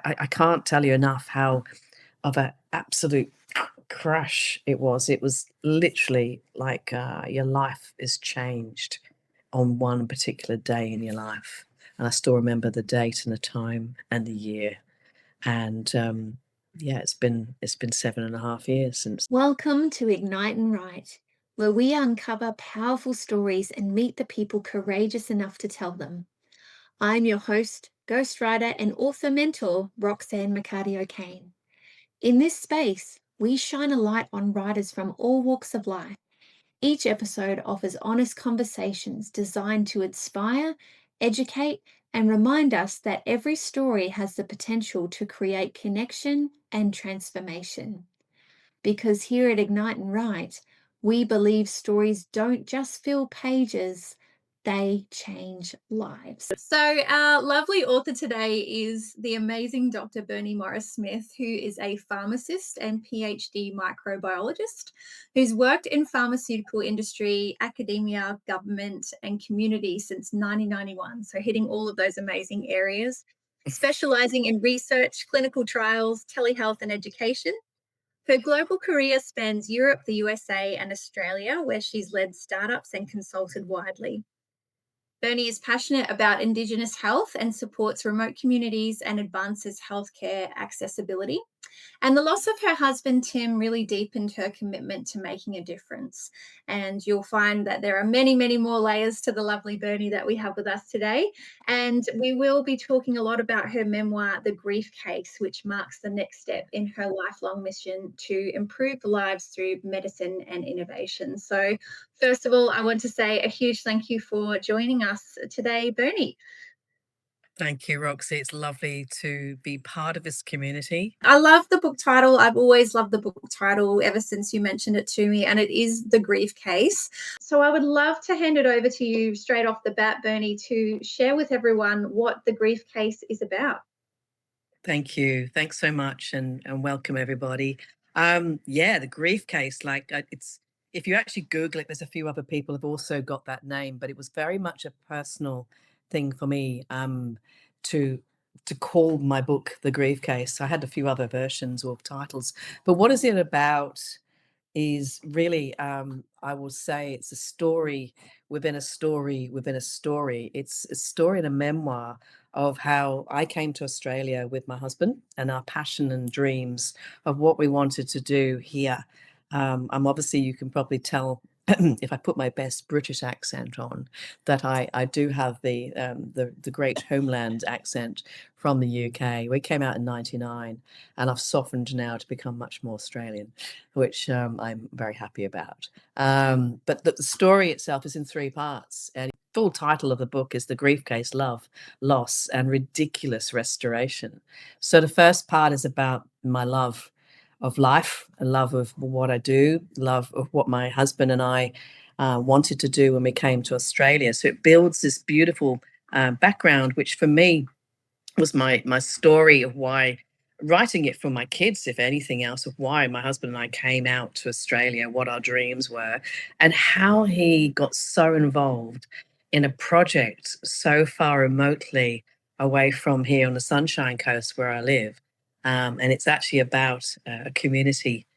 I can't tell you enough how of an absolute crash it was. It was literally like your life is changed on one particular day in your life. And I still remember the date and the time and the year. And yeah, it's been 7.5 years since. Welcome to Ignite and Write, where we uncover powerful stories and meet the people courageous enough to tell them. I'm your host, ghostwriter, and author mentor, Roxanne McCarty-O'Kane. In this space, we shine a light on writers from all walks of life. Each episode offers honest conversations designed to inspire, educate, and remind us that every story has the potential to create connection and transformation. Because here at Ignite and Write, we believe stories don't just fill pages, they change lives. So our lovely author today is the amazing Dr. Berni Morris-Smith, who is a pharmacist and PhD microbiologist who's worked in pharmaceutical industry, academia, government, and community since 1991. So hitting all of those amazing areas, specializing in research, clinical trials, telehealth, and education. Her global career spans Europe, the USA, and Australia, where she's led startups and consulted widely. Berni is passionate about Indigenous health and supports remote communities and advances healthcare accessibility. And the loss of her husband, Tim, really deepened her commitment to making a difference. And you'll find that there are many, many more layers to the lovely Berni that we have with us today. And we will be talking a lot about her memoir, The Griefcase, which marks the next step in her lifelong mission to improve lives through medicine and innovation. So, first of all, I want to say a huge thank you for joining us today, Berni. Thank you, Roxy. It's lovely to be part of this community. I love the book title. I've always loved the book title ever since you mentioned it to me, and it is The Griefcase. So I would love to hand it over to you straight off the bat, Berni, to share with everyone what The Griefcase is about. Thank you. Thanks so much, and welcome everybody. Yeah, the grief case, like it's if you actually Google it, there's a few other people have also got that name, but it was very much a personal thing for me to to call my book The Grief Case. I had a few other versions or titles, but what is it about? Is really, I will say, it's a story within a story within a story. It's a story and a memoir of how I came to Australia with my husband and our passion and dreams of what we wanted to do here. I'm obviously, you can probably tell if I put my best British accent on, that I do have the great homeland accent from the UK. We came out in '99, and I've softened now to become much more Australian, which I'm very happy about. But the story itself is in three parts, and the full title of the book is The Grief Case: Love, Loss, and Ridiculous Restoration. So the first part is about my love of life, a love of what I do, love of what my husband and I wanted to do when we came to Australia. So it builds this beautiful background, which for me was my story of why, writing it for my kids, if anything else, of why my husband and I came out to Australia, what our dreams were, and how he got so involved in a project so far remotely away from here on the Sunshine Coast where I live. And it's actually about a community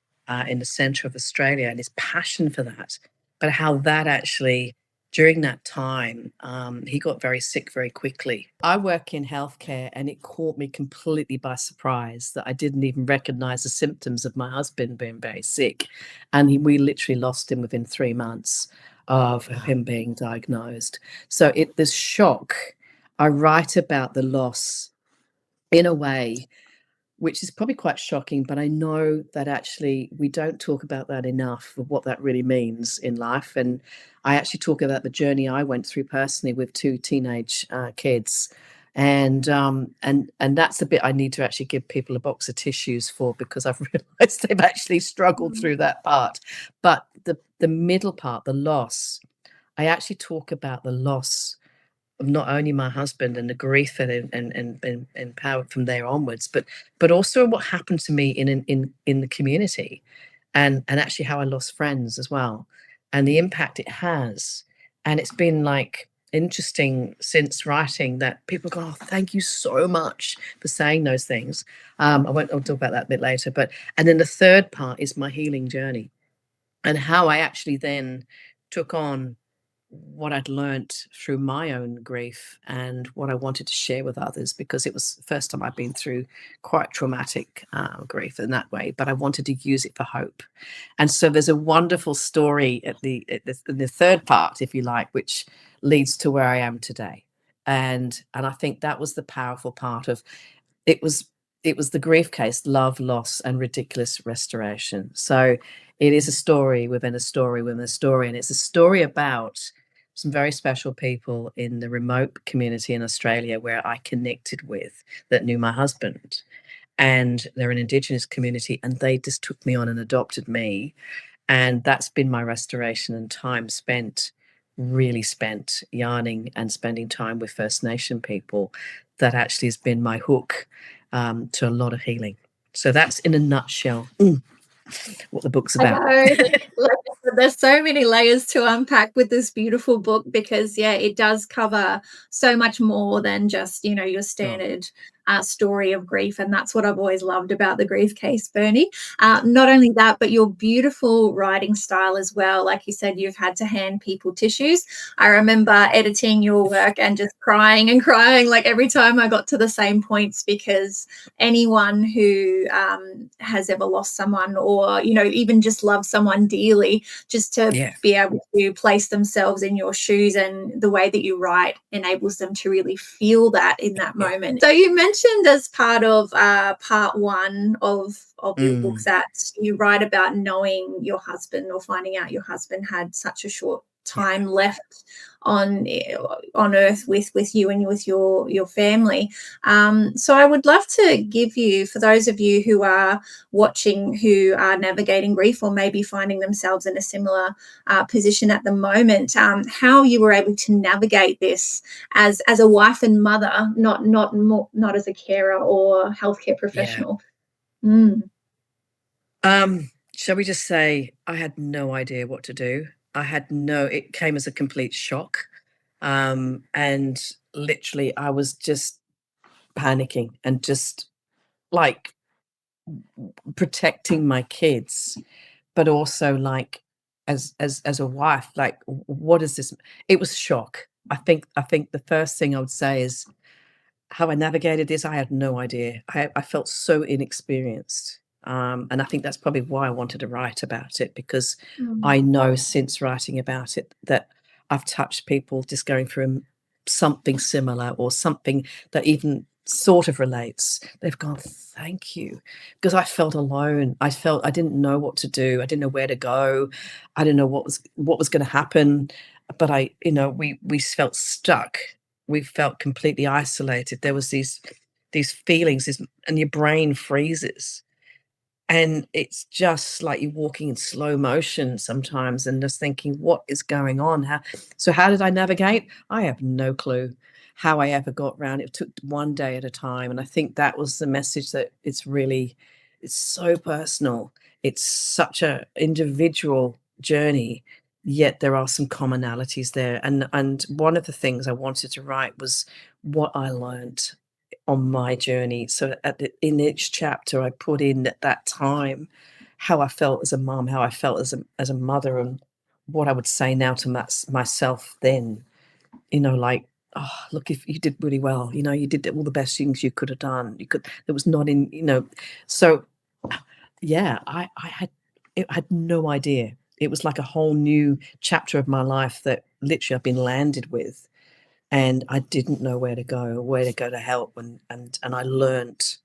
in the centre of Australia and his passion for that, but how that actually, during that time, he got very sick very quickly. I work in healthcare, and it caught me completely by surprise that I didn't even recognize the symptoms of my husband being very sick. And we literally lost him within 3 months of him being diagnosed. So this shock, I write about the loss in a way which is probably quite shocking, but I know that actually we don't talk about that enough, of what that really means in life. And I actually talk about the journey I went through personally with two teenage kids. And that's the bit I need to actually give people a box of tissues for, because I've realized they've actually struggled through that part. But the middle part, the loss, I actually talk about the loss of not only my husband and the grief and power from there onwards, but also what happened to me in the community, and actually how I lost friends as well, and the impact it has. And it's been like interesting since writing that people go, "Oh, thank you so much for saying those things." I'll talk about that a bit later, but and then the third part is my healing journey and how I actually then took on what I'd learnt through my own grief and what I wanted to share with others because it was the first time I'd been through quite traumatic grief in that way, but I wanted to use it for hope. And so there's a wonderful story in the third part, if you like, which leads to where I am today. And I think that was the powerful part of it was it was the grief case, love, loss, and ridiculous restoration. So it is a story within a story within a story, and it's a story about some very special people in the remote community in Australia where I connected with that knew my husband. And they're an Indigenous community, and they just took me on and adopted me. And that's been my restoration and time spent, really spent yarning and spending time with First Nation people. That actually has been my hook to a lot of healing. So that's in a nutshell what the book's I about. know. Like I said, there's so many layers to unpack with this beautiful book because, yeah, it does cover so much more than just, your Sure. standard story of grief. And that's what I've always loved about the grief case, Bernie. Not only that, but your beautiful writing style as well. Like you said, you've had to hand people tissues. I remember editing your work and just crying and crying like every time I got to the same points because anyone who has ever lost someone or even just love someone dearly, just to Yeah. be able to place themselves in your shoes, and the way that you write enables them to really feel that in that Yeah. moment. So you mentioned as part of part one of your books Mm, that you write about knowing your husband or finding out your husband had such a short yeah. time left on earth with you and with your family. So I would love to give you, for those of you who are watching who are navigating grief or maybe finding themselves in a similar position at the moment, how you were able to navigate this as a wife and mother, not as a carer or healthcare Yeah. professional. Mm. Shall we just say I had no idea what to do. It came as a complete shock. And literally I was just panicking and just like protecting my kids, but also like as a wife, like what is this? It was shock. I think the first thing I would say is how I navigated this, I had no idea. I felt so inexperienced. And I think that's probably why I wanted to write about it because Mm. I know since writing about it that I've touched people just going through something similar or something that even sort of relates. They've gone, thank you. Because I felt alone. I felt I didn't know what to do. I didn't know where to go. I didn't know what was going to happen. But we felt stuck, we felt completely isolated. There was these feelings, and your brain freezes. And it's just like you're walking in slow motion sometimes and just thinking, what is going on? How did I navigate? I have no clue how I ever got around. It took one day at a time. And I think that was the message that it's so personal. It's such a individual journey, yet there are some commonalities there. And one of the things I wanted to write was what I learned on my journey. So in each chapter, I put in at that time how I felt as a mum, how I felt as a mother, and what I would say now to myself then. Like, oh, look, if you did really well, you did all the best things you could have done. You could. It was not in. So, yeah, I had no idea. It was like a whole new chapter of my life that literally I've been landed with, and I didn't know where to go to help, and I learnt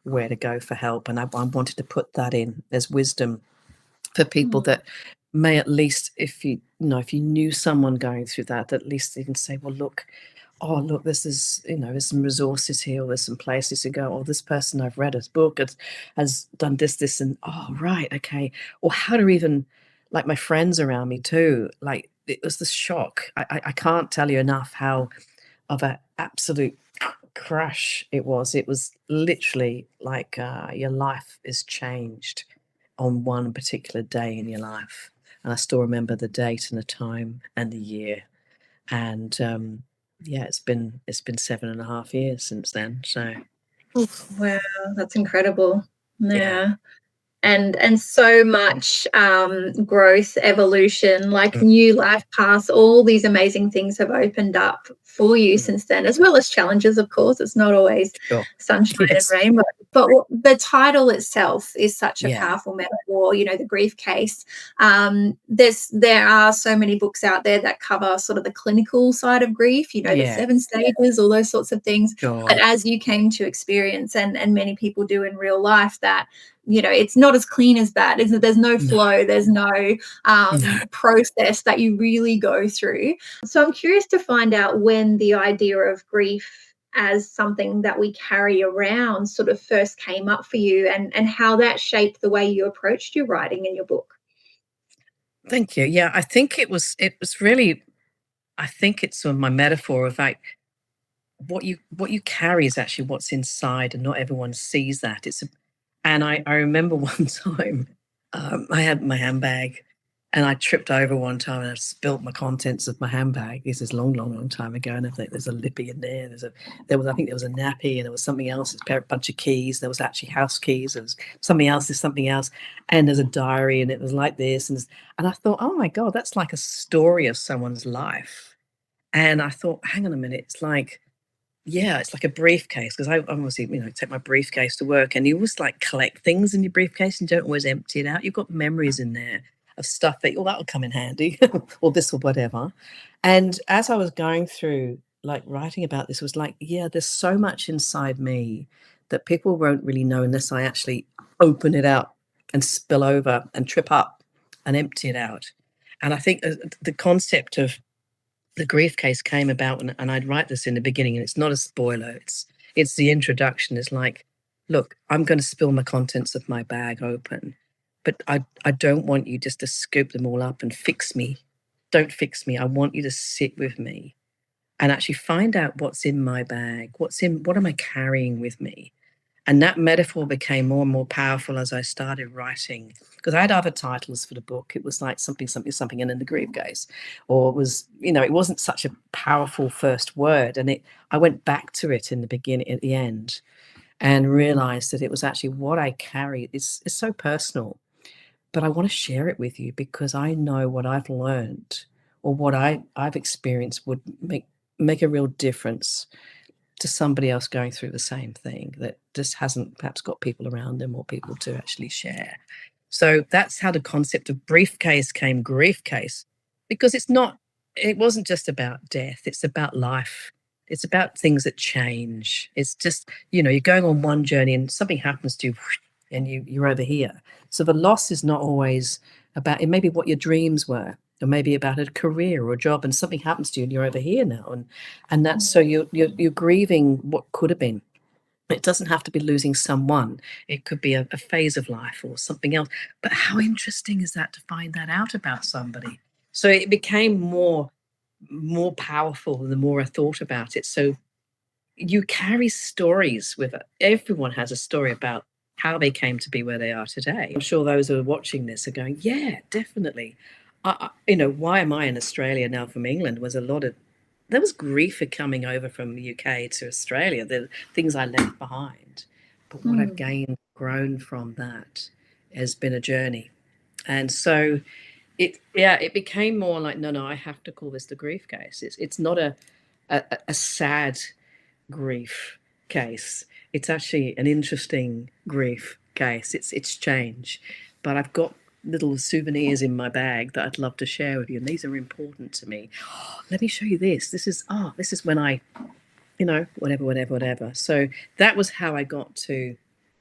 where to go for help, and I wanted to put that in as wisdom for people Mm. that may at least, if you knew someone going through that, at least you can say, well, look, oh, look, there's some resources here, or there's some places to go. Oh, this person I've read his book has done this, and oh, right, okay. Or how to even, like my friends around me too, like it was the shock. I can't tell you enough how of an absolute crash it was. It was literally like your life is changed on one particular day in your life. And I still remember the date and the time and the year. And yeah, it's been 7.5 years since then. So Wow, that's incredible. yeah. Yeah. And so much growth, evolution, like Mm, new life paths, all these amazing things have opened up for you mm, since then, as well as challenges, of course. It's not always sure. sunshine and Yes. rainbow. But the title itself is such a Yeah. powerful metaphor, the grief case. There are so many books out there that cover sort of the clinical side of grief, the Yeah. 7 stages, all those sorts of things. But Sure. as you came to experience, and many people do in real life, that it's not as clean as that. There's no No. flow, there's no No. process that you really go through. So I'm curious to find out when the idea of grief as something that we carry around sort of first came up for you, and how that shaped the way you approached your writing in your book. Thank you. Yeah, I think it was really, I think it's sort of my metaphor of like what you carry is actually what's inside, and not everyone sees that. And I remember one time, I had my handbag, and I tripped over one time, and I spilt my contents of my handbag. This is long, long, long time ago, and I think there's a lippy in there. I think there was a nappy, and there was something else. It's a bunch of keys. There was actually house keys. There was something else. There's something else, and there's a diary, and it was like this, and I thought, oh my god, that's like a story of someone's life. And I thought, hang on a minute, it's like, yeah, it's like a briefcase, because I obviously, take my briefcase to work, and you always like collect things in your briefcase and don't always empty it out. You've got memories in there of stuff that, oh, that'll come in handy, or this or whatever. And as I was going through, like writing about this, was like, yeah, there's so much inside me that people won't really know unless I actually open it out and spill over and trip up and empty it out. And I think the concept of the grief case came about, and I'd write this in the beginning, and it's not a spoiler. It's the introduction. It's like, look, I'm going to spill my contents of my bag open, but I don't want you just to scoop them all up and fix me. Don't fix me. I want you to sit with me and actually find out what's in my bag. What am I carrying with me? And that metaphor became more and more powerful as I started writing, because I had other titles for the book. It was like something, something, something, and then the Griefcase, or it was, it wasn't such a powerful first word. And I went back to it in the beginning, at the end, and realized that it was actually what I carry. It's so personal, but I want to share it with you because I know what I've learned, or what I've experienced would make a real difference to somebody else going through the same thing, that just hasn't perhaps got people around them or people to actually share. So that's how the concept of briefcase came grief case, because it wasn't just about death, it's about life. It's about things that change. It's just, you're going on one journey and something happens to you, and you're over here. So the loss is not always about it, maybe what your dreams were, or maybe about a career or a job, and something happens to you and you're over here now. And that's, so you're grieving what could have been. It doesn't have to be losing someone. It could be a phase of life or something else. But how interesting is that to find that out about somebody? So it became more powerful the more I thought about it. So you carry stories with it. Everyone has a story about how they came to be where they are today. I'm sure those who are watching this are going, yeah, definitely. Why am I in Australia now from England? There was grief for coming over from the UK to Australia, the things I left behind. But what I've Mm. gained, grown from that, has been a journey. And so it became more like, no, I have to call this the grief case. It's not a sad grief case. It's actually an interesting grief case. It's change. But I've got little souvenirs in my bag that I'd love to share with you, and these are important to me. Let me show you this. This is when I, whatever, whatever, whatever. So that was how I got to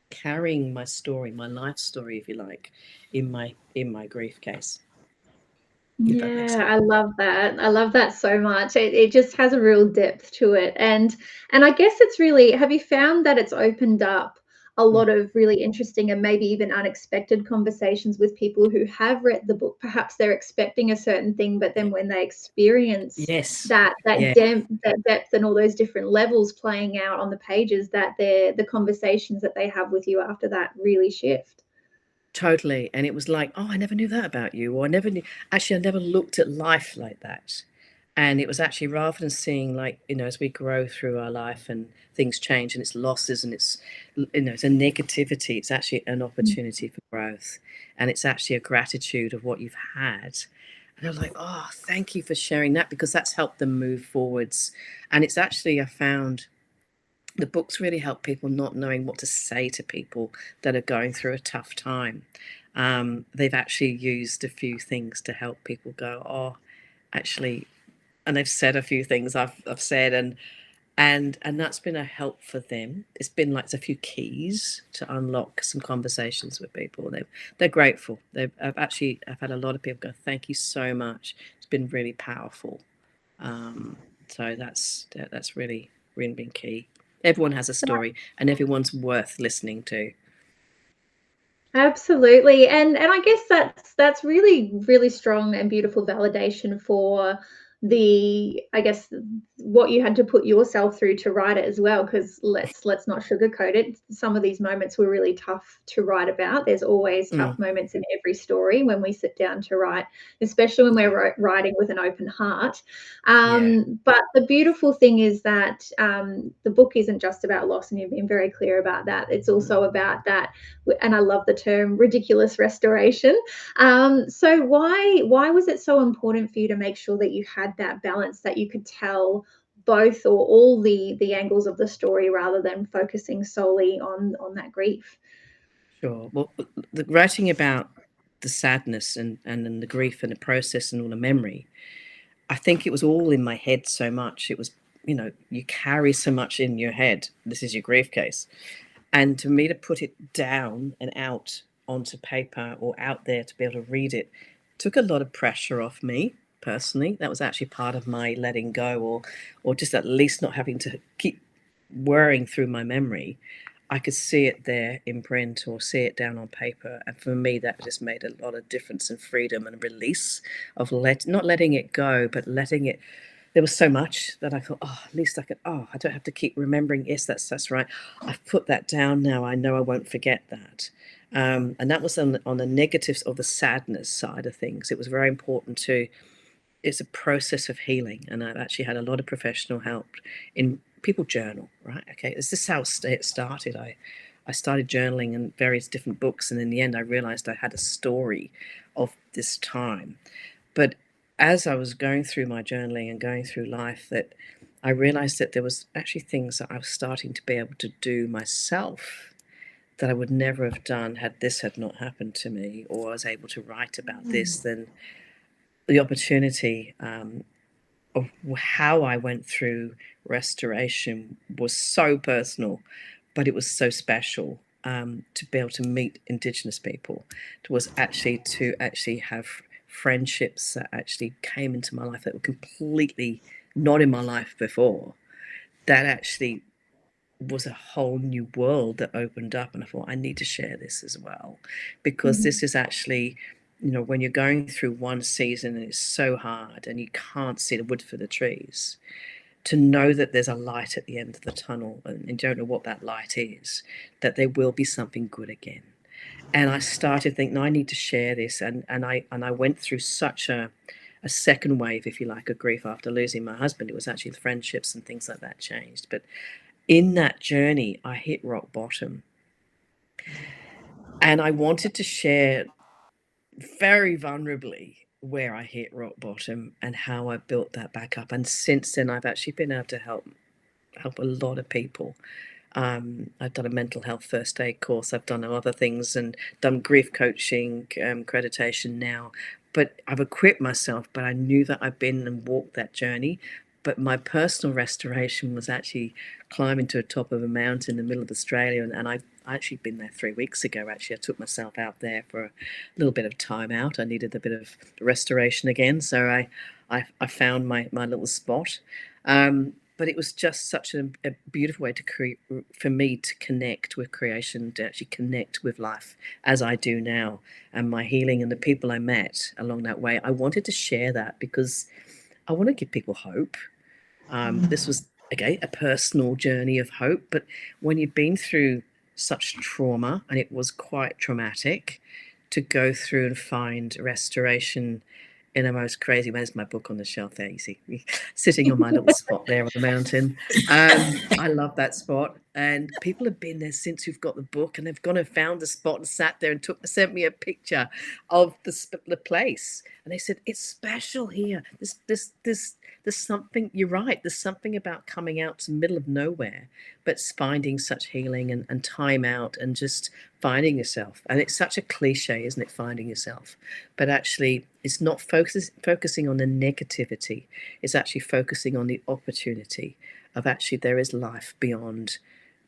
carrying my story, my life story, if you like, in my grief case. If that makes Yeah, sense. I love that. I love that so much. It just has a real depth to it. And I guess it's really, have you found that it's opened up a Mm. lot of really interesting and maybe even unexpected conversations with people who have read the book? Perhaps they're expecting a certain thing, but then when they experience Yes. that Yeah. depth and all those different levels playing out on the pages, that the conversations that they have with you after that really shift. Totally. And it was like, oh, I never knew that about you. Or I never looked at life like that. And it was actually, rather than seeing, like, as we grow through our life and things change and it's losses and it's a negativity, it's actually an Mm. opportunity for growth. And it's actually a gratitude of what you've had. And I was like, oh, thank you for sharing that, because that's helped them move forwards. And it's actually, I found the books really help people not knowing what to say to people that are going through a tough time. They've actually used a few things to help people go, oh, actually, and they've said a few things I've said, and that's been a help for them. It's been like a few keys to unlock some conversations with people. They're grateful. I've had a lot of people go, thank you so much. It's been really powerful. So that's really been key. Everyone has a story, and everyone's worth listening to. Absolutely. And I guess that's really, really strong and beautiful validation for I guess, what you had to put yourself through to write it as well, because let's not sugarcoat it. Some of these moments were really tough to write about. There's always tough Mm, moments in every story when we sit down to write, especially when yeah, we're writing with an open heart. yeah, But the beautiful thing is that the book isn't just about loss, and you've been very clear about that. It's also about that, and I love the term ridiculous restoration. So why was it so important for you to make sure that you had that balance, that you could tell both or all the angles of the story rather than focusing solely on that grief? sure. Well, the writing about the sadness and then the grief and the process and all the memory, I think it was all in my head so much. It was, you carry so much in your head. This is your grief case. And for me to put it down and out onto paper or out there to be able to read it took a lot of pressure off me personally. That was actually part of my letting go, or just at least not having to keep whirring through my memory. I could see it there in print or see it down on paper. And for me, that just made a lot of difference and freedom and release of not letting it go, but letting it. There was so much that I thought, oh, at least I could, oh, I don't have to keep remembering. Yes, that's right. I've put that down now. I know I won't forget that. And that was on the negatives of the sadness side of things. It was very important to, it's a process of healing. And I've actually had a lot of professional help in people journal, right? Okay, this is how it started. I started journaling in various different books. And in the end, I realized I had a story of this time. But as I was going through my journaling and going through life, that I realized that there was actually things that I was starting to be able to do myself that I would never have done had this had not happened to me, or I was able to write about this. Then the opportunity of how I went through restoration was so personal, but it was so special, to be able to meet Indigenous people. To actually have friendships that actually came into my life that were completely not in my life before. That actually was a whole new world that opened up, and I thought I need to share this as well, because Mhm. this is actually, when you're going through one season and it's so hard and you can't see the wood for the trees, to know that there's a light at the end of the tunnel, and you don't know what that light is, that there will be something good again. And I started thinking, no, I need to share this, and I went through such a second wave, if you like, of grief after losing my husband. It was actually the friendships and things like that changed, but in that journey, I hit rock bottom. And I wanted to share very vulnerably where I hit rock bottom and how I built that back up. And since then, I've actually been able to help a lot of people. I've done a mental health first aid course. I've done other things and done grief coaching accreditation now. But I've equipped myself. But I knew that I've been and walked that journey. But my personal restoration was actually climbing to the top of a mountain in the middle of Australia, and I've actually been there 3 weeks ago. Actually, I took myself out there for a little bit of time out. I needed a bit of restoration again, so I found my little spot. But it was just such a beautiful way to create for me to connect with creation, to actually connect with life as I do now, and my healing and the people I met along that way. I wanted to share that because I want to give people hope. This was, again, a personal journey of hope, but when you've been through such trauma, and it was quite traumatic, to go through and find restoration in a most crazy way. There's my book on the shelf there, you see, sitting on my little spot there on the mountain. I love that spot. And people have been there since we've got the book, and they've gone and found the spot and sat there and sent me a picture of the place. And they said, it's special here. There's something, you're right, there's something about coming out to the middle of nowhere, but finding such healing and time out and just finding yourself. And it's such a cliche, isn't it, finding yourself? But actually, it's not focusing on the negativity. It's actually focusing on the opportunity of actually there is life beyond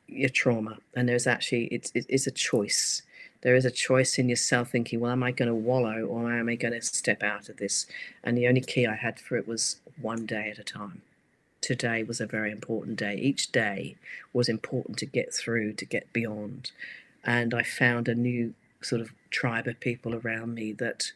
your trauma. And there's actually, it's a choice. There is a choice in yourself thinking, well, am I going to wallow or am I going to step out of this? And the only key I had for it was one day at a time. Today was a very important day. Each day was important to get through, to get beyond. And I found a new sort of tribe of people around me that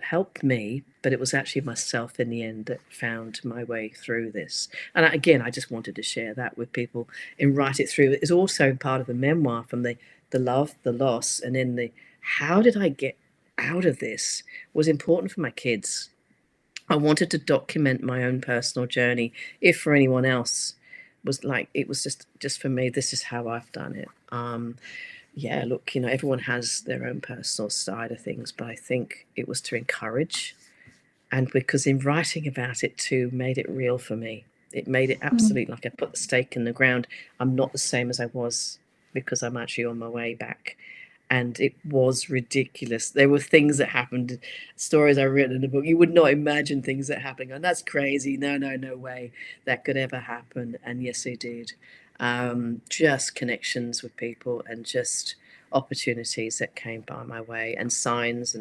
helped me, but it was actually myself in the end that found my way through this. And again, I just wanted to share that with people and write it through. It's also part of the memoir, from the love, the loss, and then the how did I get out of this was important for my kids. I wanted to document my own personal journey. If for anyone else was like, it was just for me, this is how I've done it. Yeah, look, everyone has their own personal side of things, but I think it was to encourage. And because in writing about it too, made it real for me. It made it absolute, like I put the stake in the ground. I'm not the same as I was, because I'm actually on my way back. And it was ridiculous. There were things that happened, stories I've written in the book. You would not imagine things that happened. And that's crazy. No way that could ever happen. And yes, it did. Just connections with people and just opportunities that came by my way, and signs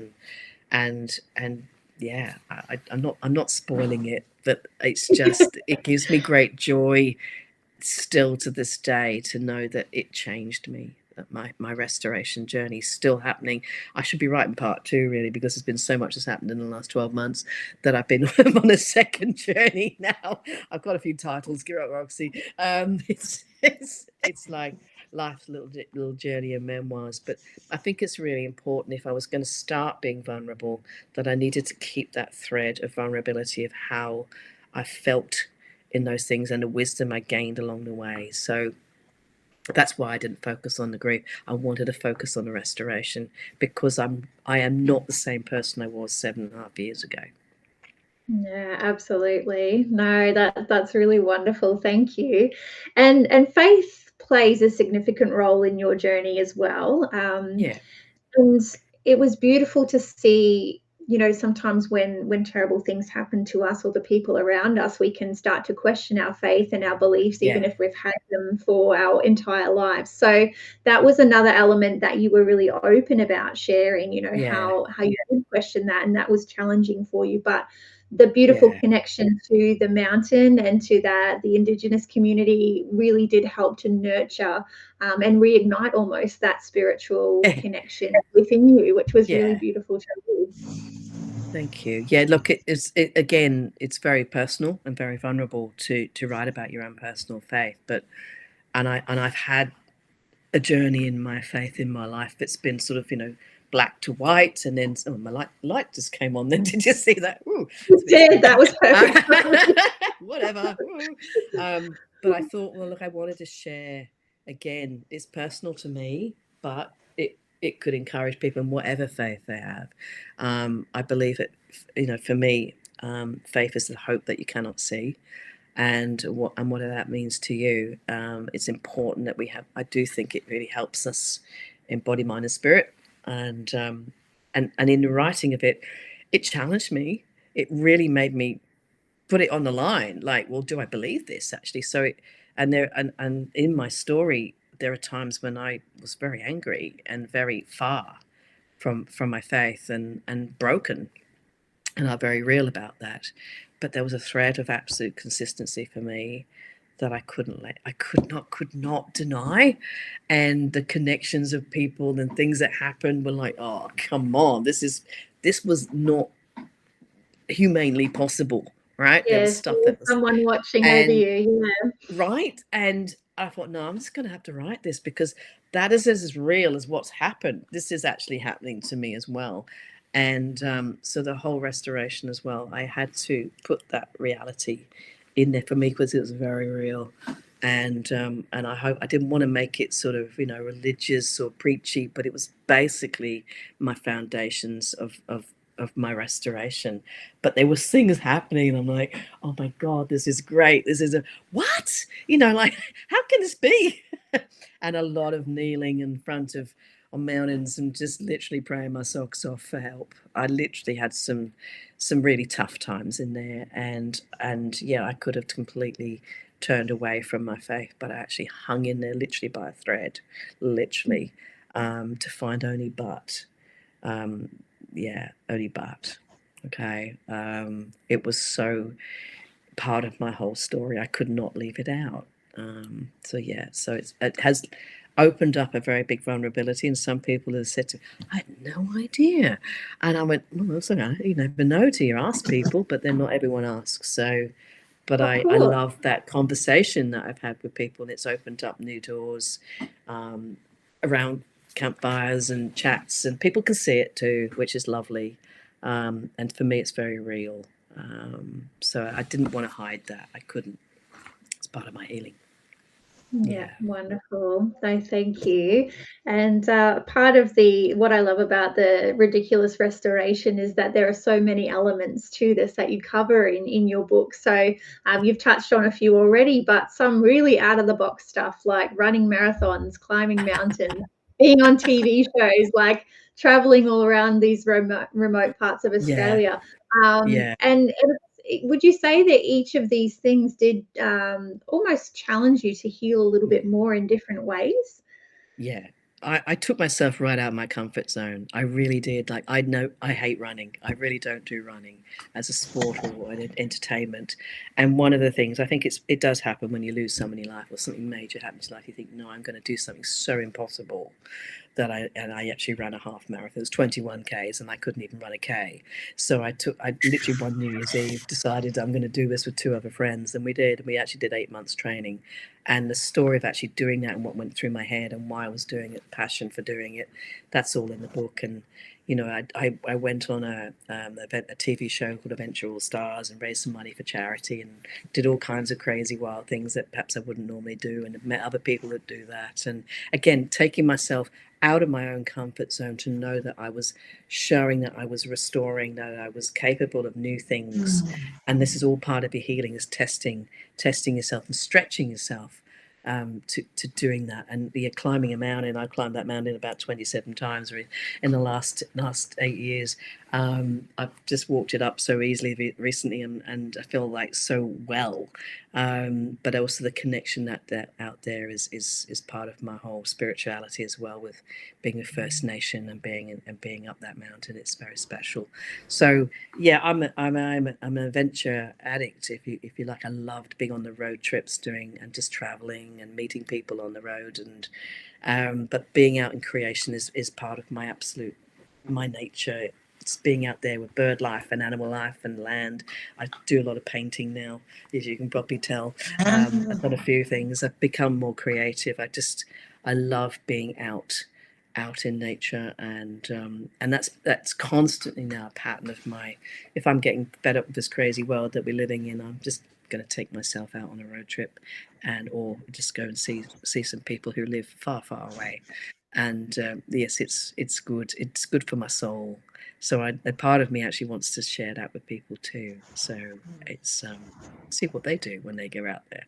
and yeah, I'm not spoiling it, but it's just it gives me great joy still to this day to know that it changed me, that my restoration journey is still happening. I should be writing part 2 really, because there's been so much that's happened in the last 12 months that I've been on a second journey now. I've got a few titles, Gear Up Roxy. It's like life's little journey and memoirs. But I think it's really important, if I was going to start being vulnerable, that I needed to keep that thread of vulnerability, of how I felt in those things and the wisdom I gained along the way. So that's why I didn't focus on the grief. I wanted to focus on the restoration, because I am not the same person I was 7.5 years ago. Yeah, absolutely. No, that's really wonderful. Thank you. And faith plays a significant role in your journey as well. Yeah. And it was beautiful to see, sometimes when terrible things happen to us or the people around us, we can start to question our faith and our beliefs, even Yeah. if we've had them for our entire lives. So that was another element that you were really open about sharing, Yeah. how you did question that, and that was challenging for you. But the beautiful Yeah. connection to the mountain and to the Indigenous community really did help to nurture and reignite almost that spiritual connection within you, which was really Yeah. beautiful to read. Thank you. Yeah, look, again, it's very personal and very vulnerable to write about your own personal faith. But I've had a journey in my faith in my life that's been sort of, black to white, and then my light just came on. Then did you see that? Ooh, That was perfect. whatever. But I thought, well, look, I wanted to share. Again, it's personal to me, but it could encourage people in whatever faith they have. I believe it. For me, faith is the hope that you cannot see. And what that means to you, it's important that we have. I do think it really helps us in body, mind, and spirit. And in the writing of it, it challenged me. It really made me put it on the line. Like, well, do I believe this actually? So, and in my story, there are times when I was very angry and very far from my faith and broken, and I'm very real about that. But there was a thread of absolute consistency for me that I could not deny. And the connections of people and things that happened were like, oh, come on, this was not humanely possible, right? There was Yes, stuff that was, someone watching over and you. Yeah. right. And I thought, no, I'm just going to have to write this, because that is as real as what's happened. This is actually happening to me as well. And so the whole restoration as well, I had to put that reality in there for me because it was very real. And I hope I didn't want to make it sort of, you know, religious or preachy, but it was basically my foundations of my restoration. But there was things happening, and I'm like, oh my God, this is great. This is a what? You know, like, how can this be? And a lot of kneeling in front of on mountains and just literally praying my socks off for help. I literally had some really tough times in there, and yeah, I could have completely turned away from my faith, but I actually hung in there literally by a thread, literally, to find only but. Um, yeah, only but. Okay. It was so part of my whole story. I could not leave it out. So yeah, so it has opened up a very big vulnerability, and some people have said to me, I had no idea. And I went, well, that's okay. You never know till you ask people, but then not everyone asks. So, but Of I course. love that conversation that I've had with people, and it's opened up new doors um, around campfires and chats, and people can see it too, which is lovely. And for me, it's very real. So I didn't want to hide that. I couldn't. It's part of my healing. Yeah, Yeah. wonderful. So thank you. And part of what I love about the ridiculous restoration is that there are so many elements to this that you cover in your book. So you've touched on a few already, but some really out of the box stuff like running marathons, climbing mountains, being on TV shows, like traveling all around these remote parts of Yeah. Australia. Yeah. And would you say that each of these things did almost challenge you to heal a little bit more in different ways? Yeah. I took myself right out of my comfort zone. I really did. Like, I know I hate running. I really don't do running as a sport or an entertainment. And one of the things I think it does happen when you lose someone in your life or something major happens in life, you think, no, I'm going to do something so impossible that I actually ran a half marathon. It was 21 Ks and I couldn't even run a K. So I literally one New Year's Eve decided I'm going to do this with two other friends, and we did. And we actually did 8 months training. And the story of actually doing that and what went through my head and why I was doing it, passion for doing it, that's all in the book. And you know, I went on a TV show called Adventure All Stars and raised some money for charity and did all kinds of crazy wild things that perhaps I wouldn't normally do, and met other people that do that. And again, taking myself out of my own comfort zone to know that I was showing that I was restoring, that I was capable of new things. And this is all part of your healing, is testing yourself and stretching yourself to doing that. And yeah, climbing a mountain, I climbed that mountain about 27 times in the last 8 years. I've just walked it up so easily recently, and I feel like so well. But also the connection that out there is part of my whole spirituality as well, with being a First Nation and being up that mountain. It's very special. So yeah, I'm an adventure addict, if you like. I loved being on the road trips, doing and just traveling and meeting people on the road, and but being out in creation is part of my nature. It's being out there with bird life and animal life and land. I do a lot of painting now, as you can probably tell. I've done a few things. I've become more creative. I love being out in nature, and that's constantly now a pattern of my. If I'm getting fed up with this crazy world that we're living in, I'm just going to take myself out on a road trip, and or just go and see some people who live far away. And yes, it's good. It's good for my soul. So a part of me actually wants to share that with people too. So it's see what they do when they go out there.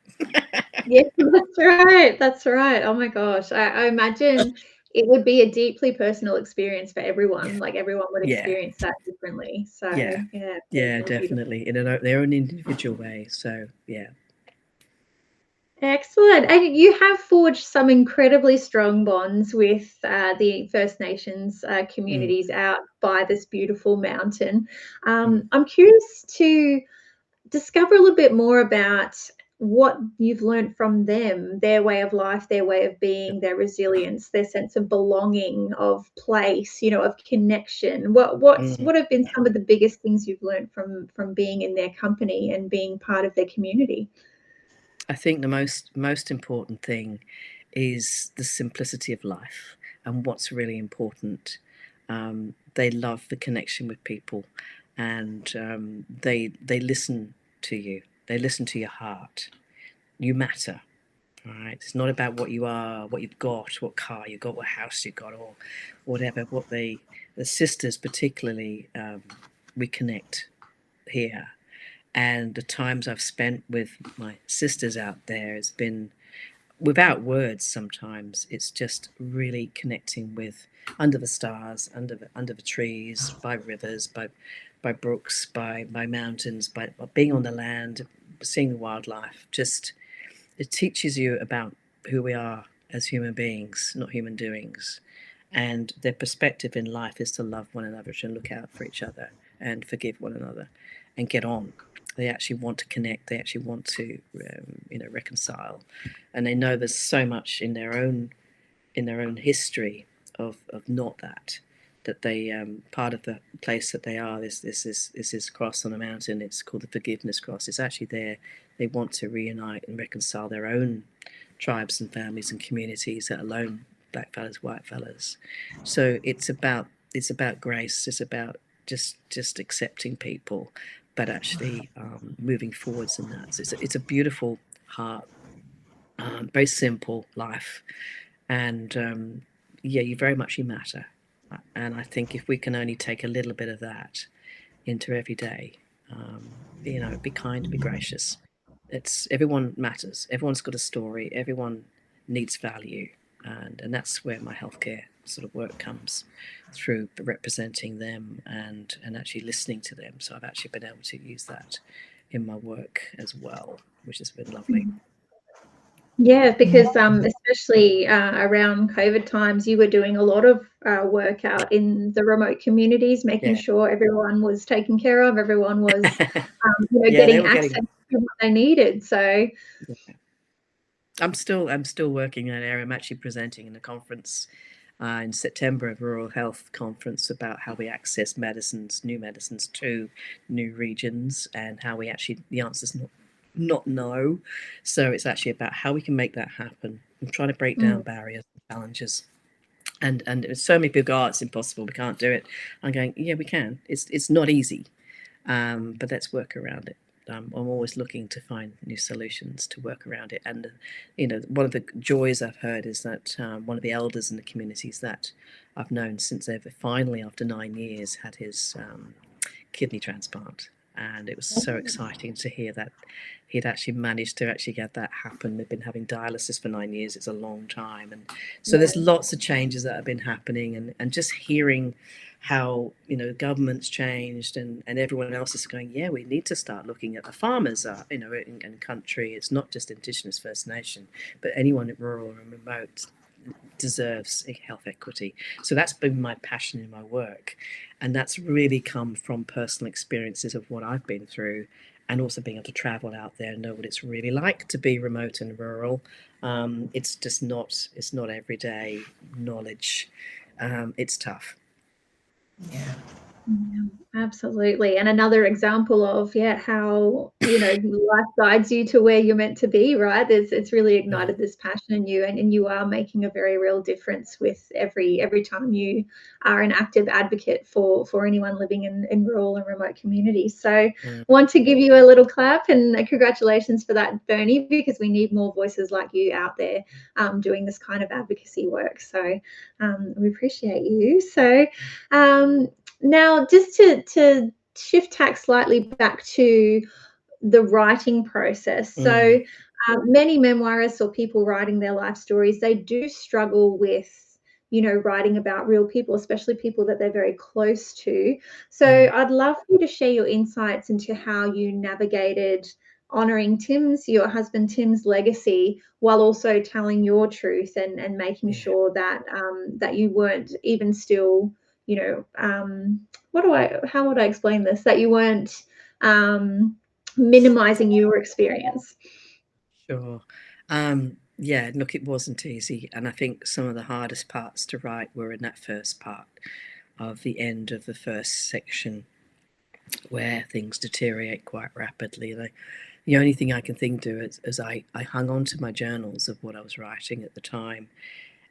Yes, that's right. That's right. Oh my gosh. I imagine it would be a deeply personal experience for Yeah, everyone. Like everyone would yeah, experience that differently. So yeah, yeah, very, yeah, very beautiful. definitely in their own individual way. So yeah. Excellent. And you have forged some incredibly strong bonds with the First Nations Mm, communities out by this beautiful mountain. mm, I'm curious to discover a little bit more about what you've learned from them, their way of life, their way of being, their resilience, their sense of belonging, of place, of connection. mm. What have been some of the biggest things you've learned from being in their company and being part of their community? I think the most important thing is the simplicity of life and what's really important. They love the connection with people, and they listen to you. They listen to your heart. You matter. All right. It's not about what you are, what you've got, what car you got, what house you got, or whatever. What the sisters particularly, we connect here. And the times I've spent with my sisters out there has been without words. Sometimes it's just really connecting with under the stars, under the trees, by rivers, by brooks, by mountains, by being on the land, seeing the wildlife. Just it teaches you about who we are as human beings, not human doings. And their perspective in life is to love one another, to look out for each other, and forgive one another, and get on. They actually want to connect. They actually want to, reconcile, and they know there's so much in their own history of not that they part of the place that they are. This cross on a mountain. It's called the Forgiveness Cross. It's actually there. They want to reunite and reconcile their own tribes and families and communities, let alone black fellas, white fellas. So it's about grace. It's about just accepting people, but actually moving forwards in that. So it's a beautiful heart, very simple life, and you very much you matter. And I think if we can only take a little bit of that into every day, be kind, be gracious. It's everyone matters. Everyone's got a story. Everyone needs value, and that's where my healthcare sort of work comes through, representing them and actually listening to them. So I've actually been able to use that in my work as well, which has been lovely. Yeah, because especially around COVID times, you were doing a lot of work out in the remote communities, making sure everyone was taken care of, everyone was, getting access to what they needed. So, I'm still working in that area. I'm actually presenting in a conference in September, a rural health conference about how we access new medicines to new regions, and how we actually the answer's not no. So it's actually about how we can make that happen. I'm trying to break down barriers and challenges. And so many people go, oh, it's impossible, we can't do it. I'm going, yeah, we can. It's not easy, but let's work around it. I'm always looking to find new solutions to work around it. And, one of the joys I've heard is that one of the elders in the communities that I've known since they've finally, after 9 years, had his kidney transplant. And it was so exciting to hear that he'd actually managed to actually get that happen. They've been having dialysis for 9 years. It's a long time. And so there's lots of changes that have been happening, and just hearing how government's changed, and everyone else is going, yeah, we need to start looking at the farmers in country. It's not just Indigenous First Nation, but anyone rural and remote deserves health equity. So that's been my passion in my work, and that's really come from personal experiences of what I've been through, and also being able to travel out there and know what it's really like to be remote and rural. It's just not everyday knowledge. It's tough. Yeah, absolutely. And another example of how life guides you to where you're meant to be, right? It's really ignited this passion in you, and you are making a very real difference with every time you are an active advocate for anyone living in rural and remote communities. So want to give you a little clap and congratulations for that, Berni, because we need more voices like you out there doing this kind of advocacy work. So we appreciate you. So now, just to shift tack slightly back to the writing process. So, many memoirists or people writing their life stories, they do struggle with, writing about real people, especially people that they're very close to. So, I'd love for you to share your insights into how you navigated honoring your husband Tim's legacy, while also telling your truth and making sure that that you weren't even still, how would I explain this? That you weren't minimizing your experience. Sure. Yeah, look, it wasn't easy. And I think some of the hardest parts to write were in that first part of the end of the first section, where things deteriorate quite rapidly. The only thing I can think to is I hung on to my journals of what I was writing at the time.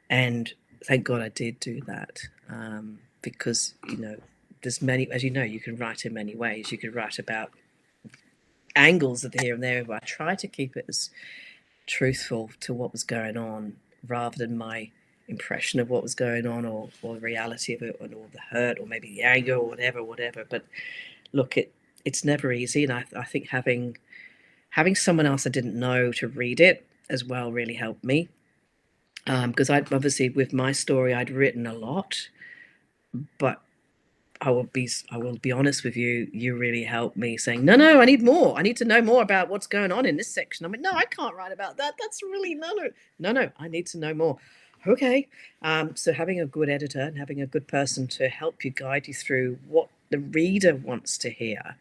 And thank God I did do that. because, there's many, as you know, you can write in many ways. You could write about angles of here and there, but I try to keep it as truthful to what was going on rather than my impression of what was going on, or the reality of it, or the hurt, or maybe the anger, or whatever. But look, it's never easy, and I think having someone else I didn't know to read it as well really helped me, because I'd obviously, with my story, I'd written a lot, but I will be honest with you. You really helped me, saying, no, I need more. I need to know more about what's going on in this section. I mean, no, I can't write about that. That's really no. I need to know more. Okay. So having a good editor and having a good person to help you, guide you through what the reader wants to hear,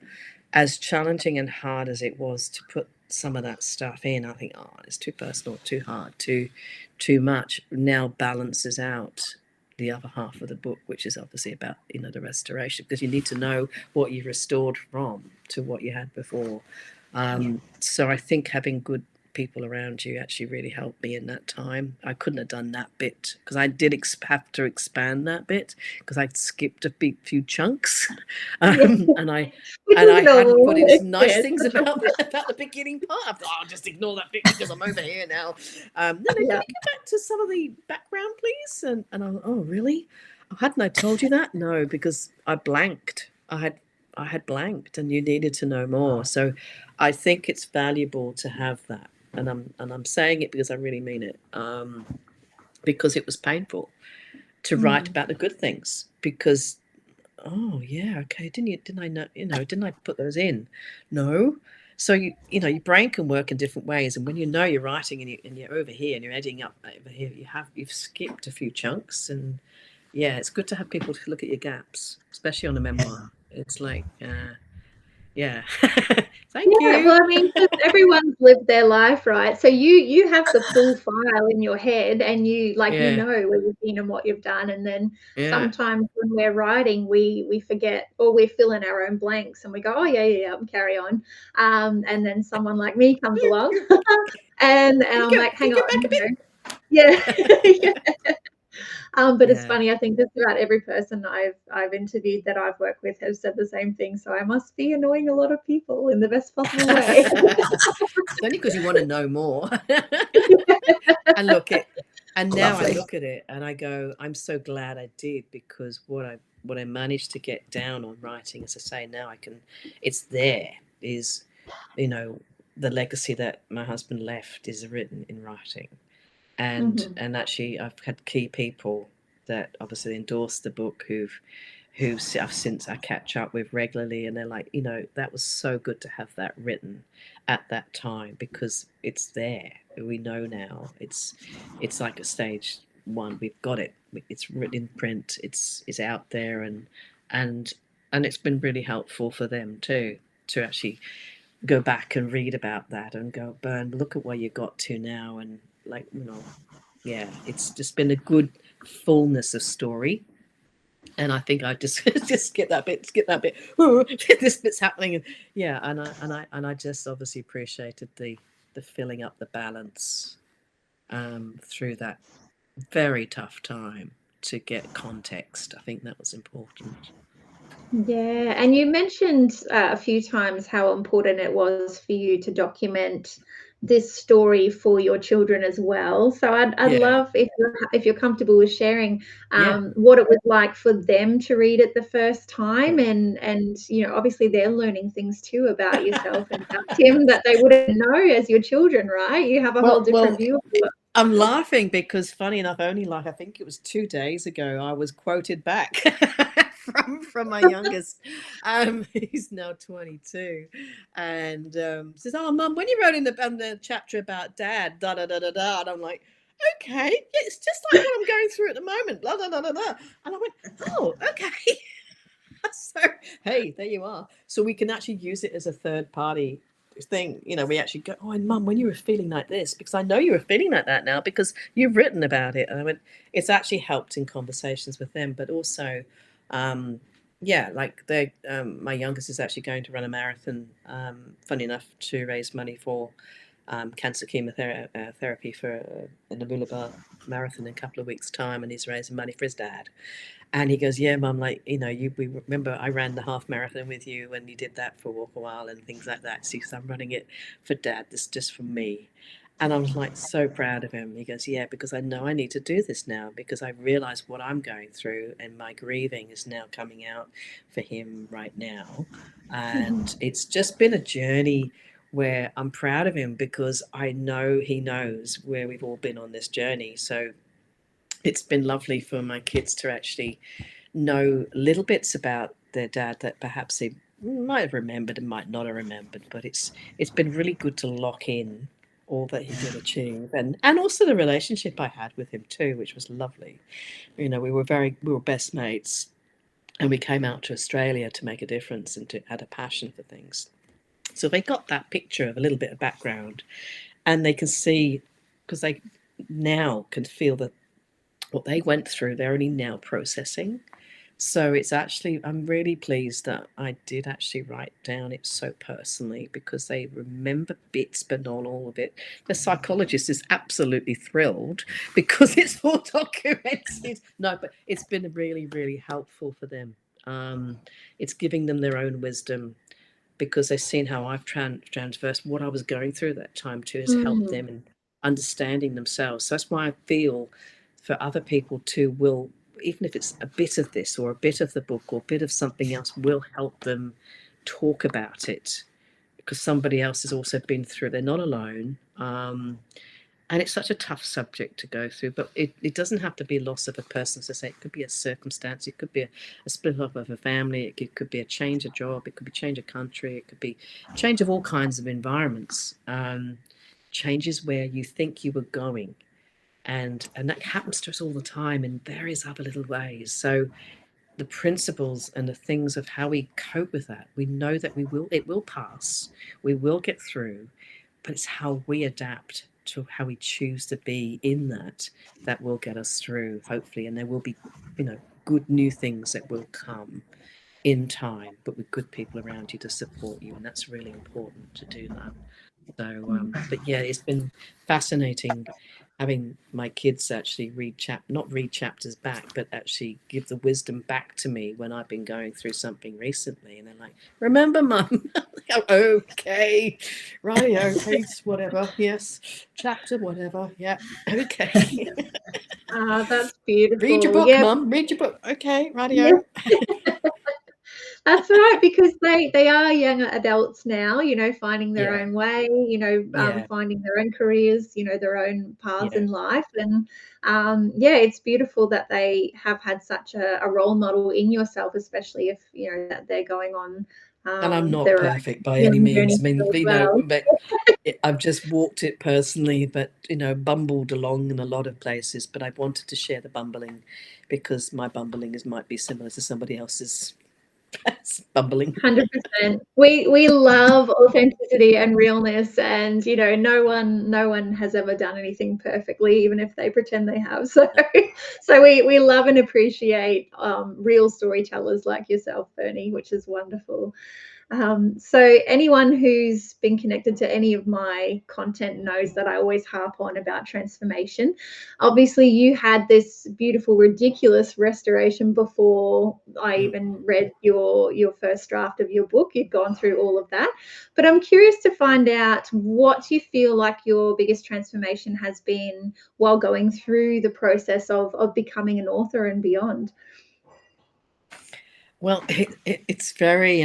as challenging and hard as it was to put some of that stuff in, I think, it's too personal, too hard, too much, now balances out the other half of the book, which is obviously about, the restoration, because you need to know what you restored from to what you had before. So I think having good people around you actually really helped me in that time. I couldn't have done that bit, because I did have to expand that bit, because I'd skipped a few chunks, and I Which and is I hadn't put in normal. some nice Yes. things about the beginning part. I thought, I'll just ignore that bit because I'm over here now. No, can we Yeah. go back to some of the background, please? And I'm, oh, really? Oh, hadn't I told you that? No, because I blanked. I had blanked, and you needed to know more. So I think it's valuable to have that, and I'm saying it because I really mean it. Because it was painful to write about the good things, because, oh yeah, okay, didn't I know, didn't I put those in? No. So your brain can work in different ways, and when you're writing, and you're over here and you're editing up over here, you've skipped a few chunks. And yeah, it's good to have people to look at your gaps, especially on a memoir. It's like, yeah. Thank Yeah, you. well, I mean, 'cause everyone's lived their life, right? So you have the full file in your head, and you Yeah, know where you've been and what you've done, and then yeah. sometimes when we're writing, we forget, or we fill in our own blanks, and we go, "Oh, yeah, and carry on." And then someone like me comes along, and I'm like, Can "Hang you go on, back a bit? yeah." But it's Yeah. funny, I think just about every person I've interviewed that I've worked with has said the same thing, so I must be annoying a lot of people in the best possible way. It's only because you want to know more. And now I Lovely. look at it and I go, I'm so glad I did, because what I managed to get down on writing, as I say, now it's there, is, you know, the legacy that my husband left is written in writing. And Mhm. actually I've had key people that obviously endorsed the book, I've since I catch up with regularly, and they're like, that was so good to have that written at that time, because it's there. We know now. It's like a stage one. We've got it. It's written in print. It's out there, and and it's been really helpful for them too, to actually go back and read about that and go, Bern, look at where you got to now, and like, yeah, it's just been a good fullness of story. And I think I just just skip that bit, this bit's happening, and yeah, and I just obviously appreciated the filling up the balance, through that very tough time, to get context. I think that was important. Yeah, and you mentioned a few times how important it was for you to document this story for your children as well. So I'd Yeah, love if you're comfortable with sharing yeah. what it was like for them to read it the first time, and obviously they're learning things too about yourself and about Tim that they wouldn't know as your children, right? You have a whole different Well, view of it. I'm laughing because, funny enough, only like I think it was 2 days ago, I was quoted back from my youngest. He's now 22, and says, "Oh, Mum, when you wrote in the chapter about Dad, da da da da da," and I'm like, "Okay, yeah, it's just like what I'm going through at the moment, blah da da da da," and I went, "Oh, okay." So hey, there you are. So we can actually use it as a third party thing. We actually go, oh, and Mum, when you were feeling like this, because I know you were feeling like that now because you've written about it. And I went, it's actually helped in conversations with them, but also, yeah, like my youngest is actually going to run a marathon, funny enough, to raise money for cancer chemotherapy for an Namulaba marathon in a couple of weeks' time, and he's raising money for his dad. And he goes, "Yeah, Mum, like, we remember I ran the half marathon with you, and you did that for a while and things like that. So he says, I'm running it for Dad. This is just for me." And I was like so proud of him. He goes, "Yeah, because I know I need to do this now because I realize what I'm going through, and my grieving is now coming out for him right now." And it's just been a journey where I'm proud of him because I know he knows where we've all been on this journey. So it's been lovely for my kids to actually know little bits about their dad that perhaps they might have remembered and might not have remembered. But it's been really good to lock in all that he did achieve, and also the relationship I had with him too, which was lovely. We were best mates, and we came out to Australia to make a difference and to had a passion for things. So they got that picture of a little bit of background, and they can see, because they now can feel that what they went through, they're only now processing. So it's actually, I'm really pleased that I did actually write down it so personally because they remember bits, but not all of it. The psychologist is absolutely thrilled because it's all documented. No, but it's been really, really helpful for them. It's giving them their own wisdom because they've seen how I've transversed what I was going through at that time too, has helped them in understanding themselves. So that's why I feel for other people too will, even if it's a bit of this or a bit of the book or a bit of something else, will help them talk about it because somebody else has also been through. They're not alone. And it's such a tough subject to go through, but it doesn't have to be loss of a person. As I say, it could be a circumstance, it could be a split up of a family, it could be a change of job, it could be change of country, it could be change of all kinds of environments, changes where you think you were going. And that happens to us all the time in various other little ways. So the principles and the things of how we cope with that, we know that it will pass, we will get through, but it's how we adapt to how we choose to be in that will get us through, hopefully. And there will be, good new things that will come in time, but with good people around you to support you. And that's really important to do that. So, but yeah, it's been fascinating having my kids actually not read chapters back, but actually give the wisdom back to me when I've been going through something recently. And they're like, "Remember, Mum?" Okay, rightio, page whatever, yes, chapter whatever, yeah, okay. That's Read your beautiful. book, Yeah, Mum. Read your book. Okay, yeah. rightio. That's right, because they are young adults now, finding their Yeah, own way, yeah, finding their own careers, their own paths yeah. in life. And yeah, it's beautiful that they have had such a role model in yourself, especially if, that they're going on And I'm not their own perfect by any healing means. journey I mean, as well. but I've just walked it personally, but bumbled along in a lot of places. But I wanted to share the bumbling because my bumbling might be similar to somebody else's bumbling. 100%. We love authenticity and realness, and no one has ever done anything perfectly, even if they pretend they have. So so we love and appreciate real storytellers like yourself, Bernie, which is wonderful. So anyone who's been connected to any of my content knows that I always harp on about transformation. Obviously, you had this beautiful, ridiculous restoration before I Mm. even read your first draft of your book. You'd gone through all of that, but I'm curious to find out what you feel like your biggest transformation has been while going through the process of becoming an author and beyond. Well, it's very.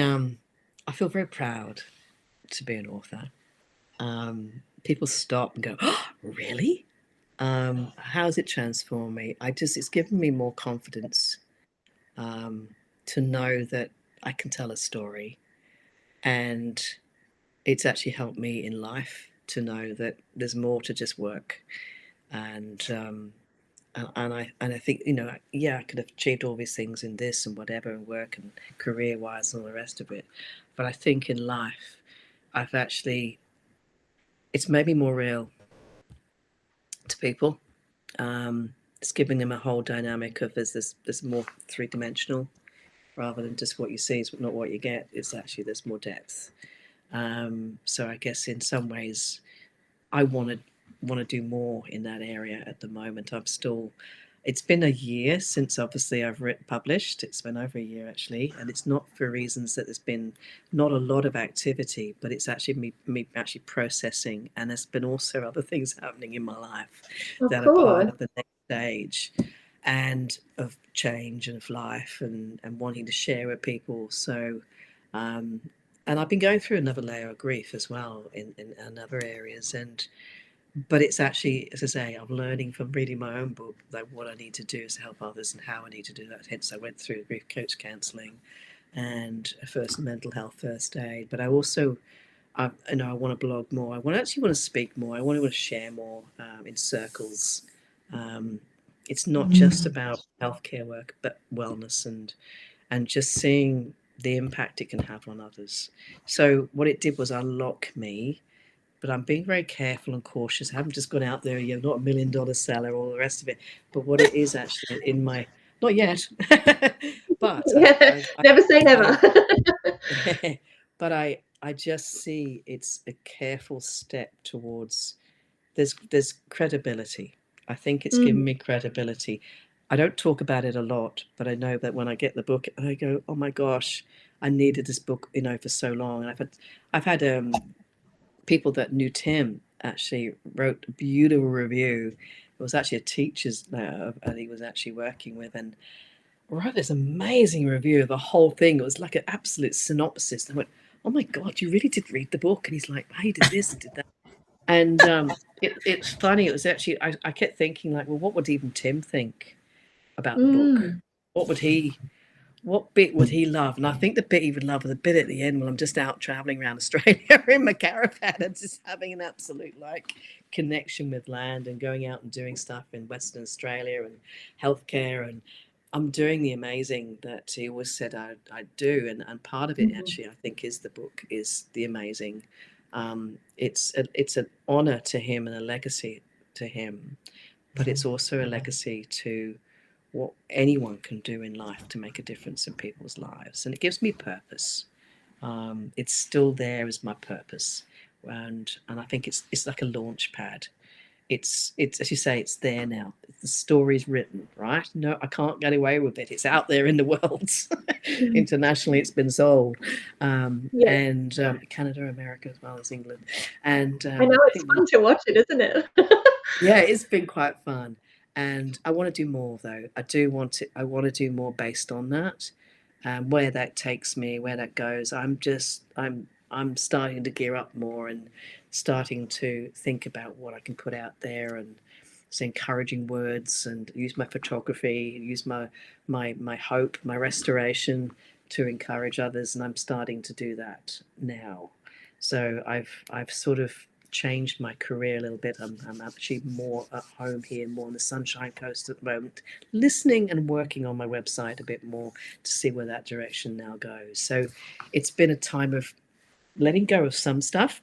I feel very proud to be an author. People stop and go, "Oh, really? How's it transformed me?" It's given me more confidence um, to know that I can tell a story, and it's actually helped me in life to know that there's more to just work. And um, and I think yeah, I could have achieved all these things in this and whatever and work and career wise and all the rest of it, but I think in life I've actually it's made me more real to people. It's giving them a whole dynamic of there's more three-dimensional rather than just what you see is not what you get. It's actually there's more depth. So I guess in some ways I want to do more in that area at the moment. It's been a year since obviously I've published. It's been over a year actually, and it's not for reasons that there's been not a lot of activity, but it's actually me actually processing, and there's been also other things happening in my life Of that are part course. of the next stage and of change and of life and wanting to share with people. So um, and I've been going through another layer of grief as well in other areas, and but it's actually, as I say, I'm learning from reading my own book that what I need to do is to help others and how I need to do that. Hence, I went through grief coach counselling and first mental health first aid. But I also, I want to blog more. I want to speak more. I want to share more in circles. Um, it's not just about healthcare work, but wellness and just seeing the impact it can have on others. So what it did was unlock me, but I'm being very careful and cautious. I haven't just gone out there, not $1 million seller, all the rest of it. But what it is actually in my, not yet, but Yeah, never say I, never. but I just see it's a careful step towards, there's credibility. I think it's given Mm, me credibility. I don't talk about it a lot, but I know that when I get the book, I go, oh my gosh, I needed this book, for so long. And I've had people that knew Tim actually wrote a beautiful review. It was actually a teacher's that he was actually working with, and wrote this amazing review of the whole thing. It was like an absolute synopsis. I went, "Oh my God, you really did read the book?" And he's like, "Hey, did this, did that." And it's funny. It was actually I kept thinking like, well, what would even Tim think about the book? mm, What would he? What bit would he love? And I think the bit he would love was the bit at the end when I'm just out traveling around Australia in my caravan and just having an absolute like connection with land and going out and doing stuff in Western Australia and healthcare. And I'm doing the amazing that he always said I'd do. And part of it mhm, actually, I think, is the book, is the amazing. It's an honor to him and a legacy to him, but it's also a legacy to what anyone can do in life to make a difference in people's lives. And it gives me purpose. It's still there as my purpose. And I think it's like a launch pad. It's as you say, it's there now. The story's written, right? No, I can't get away with it. It's out there in the world. mhm. Internationally, it's been sold, Yeah, and Canada, America, as well as England. And I know I it's think fun to watch it, isn't it? yeah, it's been quite fun, and I want to do more though. I want to do more based on that, where that takes me, where that goes. I'm starting to gear up more and starting to think about what I can put out there and say encouraging words and use my photography, use my hope, my restoration to encourage others, and I'm starting to do that now. So I've sort of changed my career a little bit. I'm actually more at home here, more on the Sunshine Coast at the moment, listening and working on my website a bit more to see where that direction now goes. So it's been a time of letting go of some stuff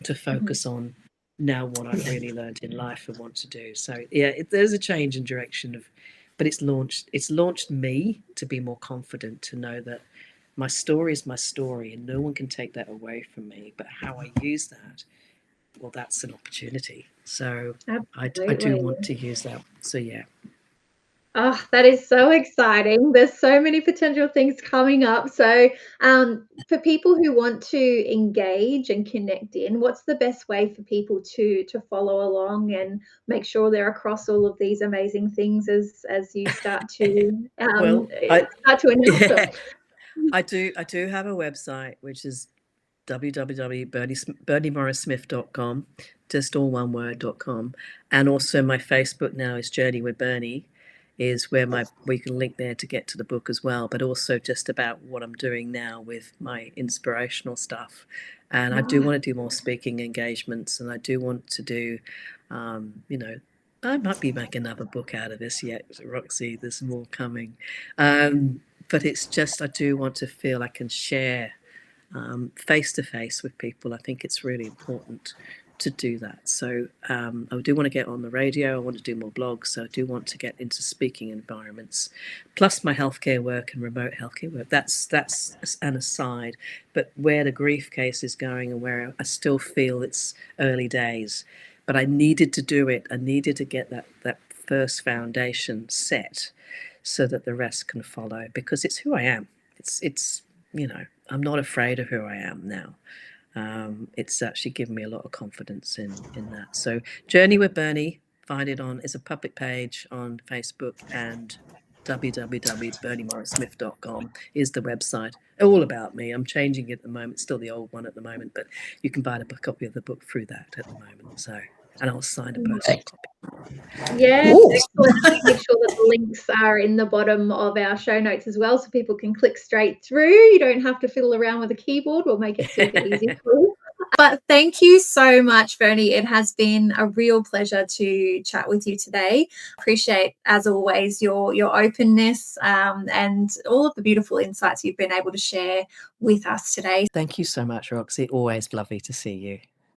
to Mhm. focus on now what I've really learned in life and want to do. So yeah, there's a change in direction of, but it's launched me to be more confident, to know that my story is my story and no one can take that away from me. But how I use that, well, that's an opportunity. So I do Absolutely. want to use that. So yeah. Oh, that is so exciting. There's so many potential things coming up. So, for people who want to engage and connect in, what's the best way for people to follow along and make sure they're across all of these amazing things as you Well, I start to announce them? yeah, I do have a website which is www.bernimorrissmith.com, just all one word.com. And also my Facebook now is Journey with Berni, is where we can link there to get to the book as well, but also just about what I'm doing now with my inspirational stuff. And I do Oh, want to do more speaking engagements, and I do want to do, um, you know, I might be making another book out of this yet, Roxy. There's more coming. But it's just, I do want to feel I can share face to face with people. I think it's really important to do that. So I do want to get on the radio. I want to do more blogs. So I do want to get into speaking environments, plus my healthcare work and remote healthcare work. That's an aside. But where the grief case is going, and where I still feel it's early days, but I needed to do it. I needed to get that first foundation set, so that the rest can follow. Because it's who I am. It's I'm not afraid of who I am now. It's actually given me a lot of confidence in that. So Journey with Berni, find it on, it's a public page on Facebook, and www.bernimorrissmith.com is the website. All about me. I'm changing it at the moment, still the old one at the moment, but you can buy a copy of the book through that at the moment. So, and I'll sign a personal copy. Yes, Ooh. excellent. Make sure that the links are in the bottom of our show notes as well, so people can click straight through. You don't have to fiddle around with a keyboard. We'll make it super easy for you. But thank you so much, Berni. It has been a real pleasure to chat with you today. Appreciate, as always, your openness and all of the beautiful insights you've been able to share with us today. Thank you so much, Roxy. Always lovely to see you.